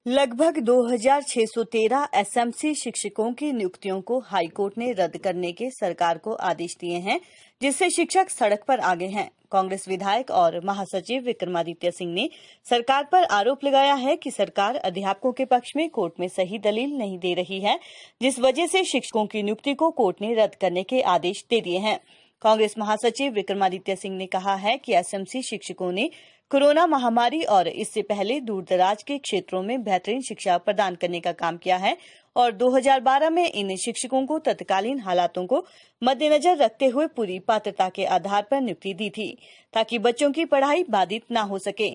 लगभग 2613 एसएमसी शिक्षकों की नियुक्तियों को हाईकोर्ट ने रद्द करने के सरकार को आदेश दिए हैं, जिससे शिक्षक सड़क पर आ गए हैं। कांग्रेस विधायक और महासचिव विक्रमादित्य सिंह ने सरकार पर आरोप लगाया है कि सरकार अध्यापकों के पक्ष में कोर्ट में सही दलील नहीं दे रही है, जिस वजह से शिक्षकों की नियुक्ति को कोर्ट ने रद्द करने के आदेश दे दिए हैं। कांग्रेस महासचिव विक्रमादित्य सिंह ने कहा है कि एसएमसी शिक्षकों ने कोरोना महामारी और इससे पहले दूरदराज के क्षेत्रों में बेहतरीन शिक्षा प्रदान करने का काम किया है और 2012 में इन शिक्षकों को तत्कालीन हालातों को मद्देनजर रखते हुए पूरी पात्रता के आधार पर नियुक्ति दी थी, ताकि बच्चों की पढ़ाई बाधित न हो सके।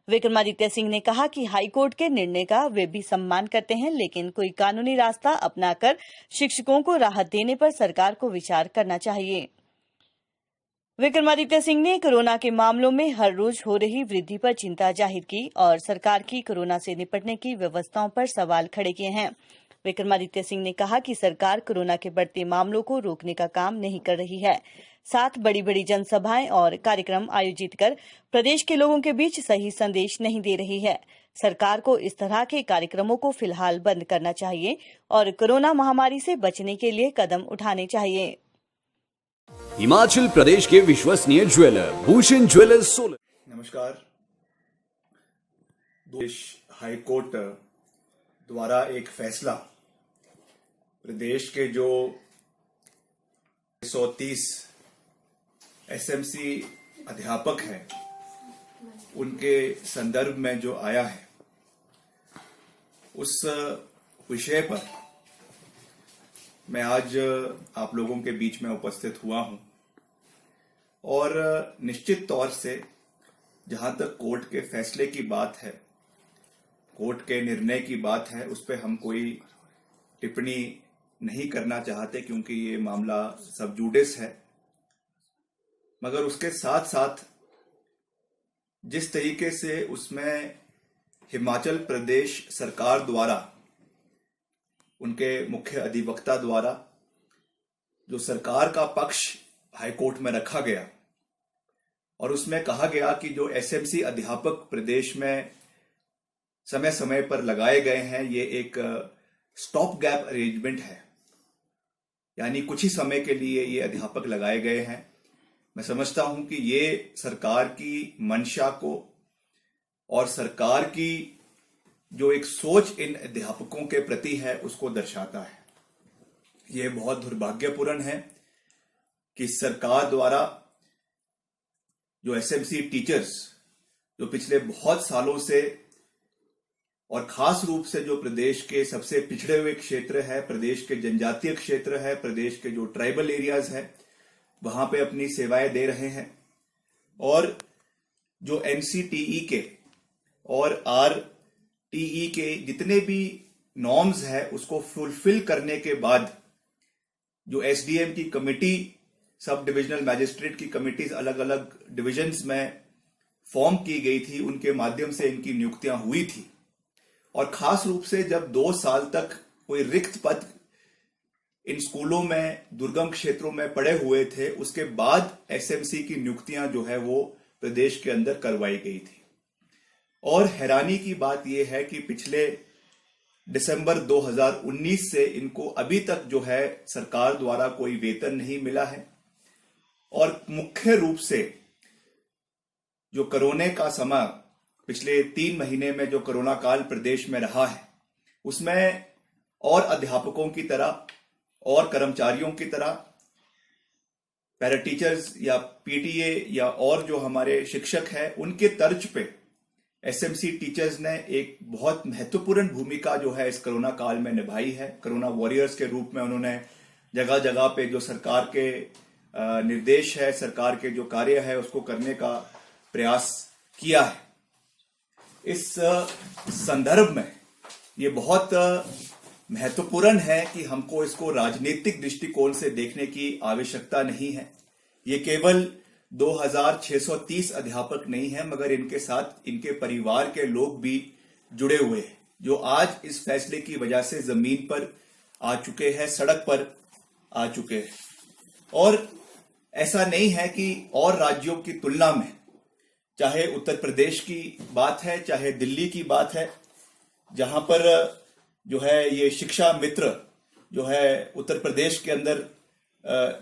विक्रमादित्य सिंह ने कहा कि हाईकोर्ट के निर्णय का वे भी सम्मान करते हैं, लेकिन कोई कानूनी रास्ता अपनाकर शिक्षकों को राहत देने पर सरकार को विचार करना चाहिए। विक्रमादित्य सिंह ने कोरोना के मामलों में हर रोज हो रही वृद्धि पर चिंता जाहिर की और सरकार की कोरोना से निपटने की व्यवस्थाओं पर सवाल खड़े किए हैं। विक्रमादित्य सिंह ने कहा कि सरकार कोरोना के बढ़ते मामलों को रोकने का काम नहीं कर रही है, साथ बड़ी बड़ी जनसभाएं और कार्यक्रम आयोजित कर प्रदेश के लोगों के बीच सही संदेश नहीं दे रही है। सरकार को इस तरह के कार्यक्रमों को फिलहाल बंद करना चाहिए और कोरोना महामारी से बचने के लिए कदम उठाने चाहिए। हिमाचल प्रदेश के विश्वसनीय ज्वेलर भूषण ज्वेलर्स सोलन। नमस्कार। देश हाईकोर्ट द्वारा एक फैसला प्रदेश के जो 130 एसएमसी अध्यापक हैं उनके संदर्भ में जो आया है, उस विषय पर मैं आज आप लोगों के बीच में उपस्थित हुआ हूं और निश्चित तौर से जहां तक कोर्ट के फैसले की बात है, कोर्ट के निर्णय की बात है, उस पर हम कोई टिप्पणी नहीं करना चाहते क्योंकि ये मामला सब जुडिस है। मगर उसके साथ साथ जिस तरीके से उसमें हिमाचल प्रदेश सरकार द्वारा, उनके मुख्य अधिवक्ता द्वारा जो सरकार का पक्ष हाईकोर्ट में रखा गया और उसमें कहा गया कि जो एसएमसी अध्यापक प्रदेश में समय समय पर लगाए गए हैं, ये एक स्टॉप गैप अरेंजमेंट है, यानी कुछ ही समय के लिए ये अध्यापक लगाए गए हैं। मैं समझता हूं कि ये सरकार की मंशा को और सरकार की जो एक सोच इन अध्यापकों के प्रति है उसको दर्शाता है। ये बहुत दुर्भाग्यपूर्ण है कि सरकार द्वारा जो एसएमसी टीचर्स जो पिछले बहुत सालों से और खास रूप से जो प्रदेश के सबसे पिछड़े हुए क्षेत्र है, प्रदेश के जनजातीय क्षेत्र है, प्रदेश के जो ट्राइबल एरियाज है, वहां पे अपनी सेवाएं दे रहे हैं और जो एनसीटीई के और आरटीई के जितने भी नॉर्म्स है उसको फुलफिल करने के बाद जो एसडीएम की कमिटी, सब डिविजनल मैजिस्ट्रेट की कमिटीज अलग अलग डिविजन्स में फॉर्म की गई थी, उनके माध्यम से इनकी नियुक्तियां हुई थी। और खास रूप से जब 2 साल तक कोई रिक्त पद इन स्कूलों में दुर्गम क्षेत्रों में पड़े हुए थे, उसके बाद एसएमसी की नियुक्तियां जो है वो प्रदेश के अंदर करवाई गई थी। और हैरानी की बात यह है कि पिछले दिसंबर 2019 से इनको अभी तक जो है सरकार द्वारा कोई वेतन नहीं मिला है। और मुख्य रूप से जो कोरोना का समय पिछले 3 महीने में जो कोरोना काल प्रदेश में रहा है, उसमें और अध्यापकों की तरह और कर्मचारियों की तरह पैरा टीचर्स या पीटीए या और जो हमारे शिक्षक हैं, उनके तर्ज पे एसएमसी टीचर्स ने एक बहुत महत्वपूर्ण भूमिका जो है इस कोरोना काल में निभाई है। कोरोना वॉरियर्स के रूप में उन्होंने जगह जगह पे जो सरकार के निर्देश है, सरकार के जो कार्य है, उसको करने का प्रयास किया है। इस संदर्भ में ये बहुत महत्वपूर्ण है कि हमको इसको राजनीतिक दृष्टिकोण से देखने की आवश्यकता नहीं है। ये केवल 2630 अध्यापक नहीं है, मगर इनके साथ इनके परिवार के लोग भी जुड़े हुए हैं, जो आज इस फैसले की वजह से जमीन पर आ चुके हैं, सड़क पर आ चुके हैं। और ऐसा नहीं है कि और राज्यों की तुलना में, चाहे उत्तर प्रदेश की बात है, चाहे दिल्ली की बात है, जहां पर जो है ये शिक्षा मित्र जो है उत्तर प्रदेश के अंदर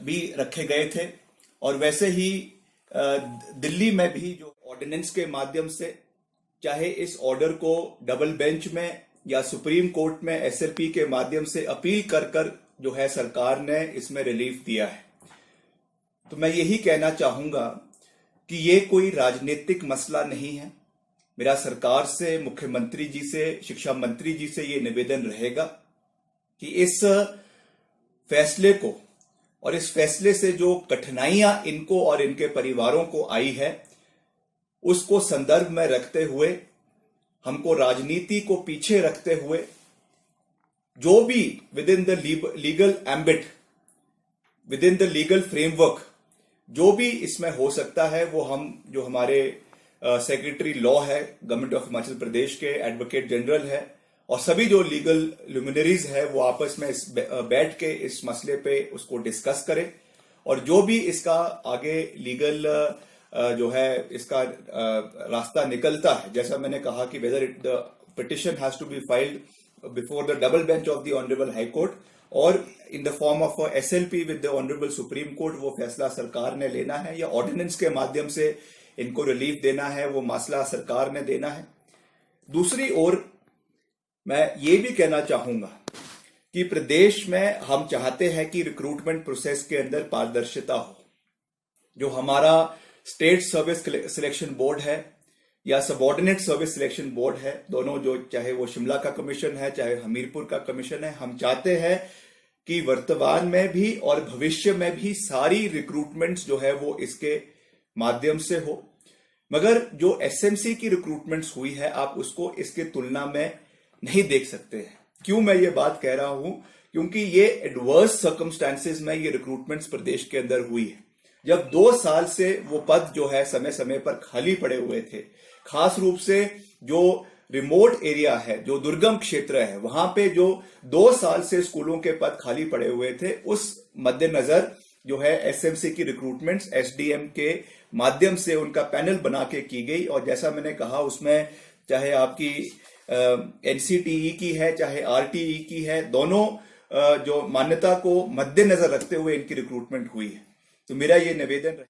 भी रखे गए थे, और वैसे ही दिल्ली में भी जो ऑर्डिनेंस के माध्यम से, चाहे इस ऑर्डर को डबल बेंच में या सुप्रीम कोर्ट में एसएलपी के माध्यम से अपील कर कर जो है सरकार ने इसमें रिलीफ दिया है। तो मैं यही कहना चाहूंगा कि ये कोई राजनीतिक मसला नहीं है। मेरा सरकार से, मुख्यमंत्री जी से, शिक्षा मंत्री जी से ये निवेदन रहेगा कि इस फैसले को और इस फैसले से जो कठिनाइयां इनको और इनके परिवारों को आई है उसको संदर्भ में रखते हुए, हमको राजनीति को पीछे रखते हुए, जो भी with in the legal ambit, with in the legal framework जो भी इसमें हो सकता है, वो हम जो हमारे सेक्रेटरी लॉ है गवर्नमेंट ऑफ हिमाचल प्रदेश के, एडवोकेट जनरल है, और सभी जो लीगल लुमिनरीज है वो आपस में बैठ के इस मसले पे उसको डिस्कस करें, और जो भी इसका आगे लीगल जो है इसका रास्ता निकलता है, जैसा मैंने कहा कि whether the petition has to be filed before the double bench of the honourable high court और in the form of SLP with the honourable supreme court, वो फैसला सरकार ने लेना है, या ऑर्डिनेंस के माध्यम से इनको रिलीफ देना है, वो मसला सरकार ने देना है। दूसरी ओर मैं ये भी कहना चाहूंगा कि प्रदेश में हम चाहते हैं कि रिक्रूटमेंट प्रोसेस के अंदर पारदर्शिता हो। जो हमारा स्टेट सर्विस सिलेक्शन बोर्ड है या सबऑर्डिनेट सर्विस सिलेक्शन बोर्ड है, दोनों जो, चाहे वो शिमला का कमीशन है चाहे हमीरपुर का कमीशन है, हम चाहते हैं कि वर्तमान में भी और भविष्य में भी सारी रिक्रूटमेंट्स जो है वो इसके माध्यम से हो। मगर जो एसएमसी की रिक्रूटमेंट्स हुई है, आप उसको इसके तुलना में नहीं देख सकते हैं। क्यों मैं ये बात कह रहा हूं? क्योंकि ये एडवर्स सर्कमस्टेंसेस में ये रिक्रूटमेंट्स प्रदेश के अंदर हुई है, जब 2 साल से वो पद जो है समय समय पर खाली पड़े हुए थे। खास रूप से जो रिमोट एरिया है, जो दुर्गम क्षेत्र है, वहां पे जो 2 साल से स्कूलों के पद खाली पड़े हुए थे, उस मद्देनजर जो है एसएमसी की रिक्रूटमेंट्स एसडीएम के माध्यम से उनका पैनल बना के की गई। और जैसा मैंने कहा, उसमें चाहे आपकी एनसीटीई की है चाहे आरटीई की है, दोनों जो मान्यता को मद्देनजर रखते हुए इनकी रिक्रूटमेंट हुई है। तो मेरा ये निवेदन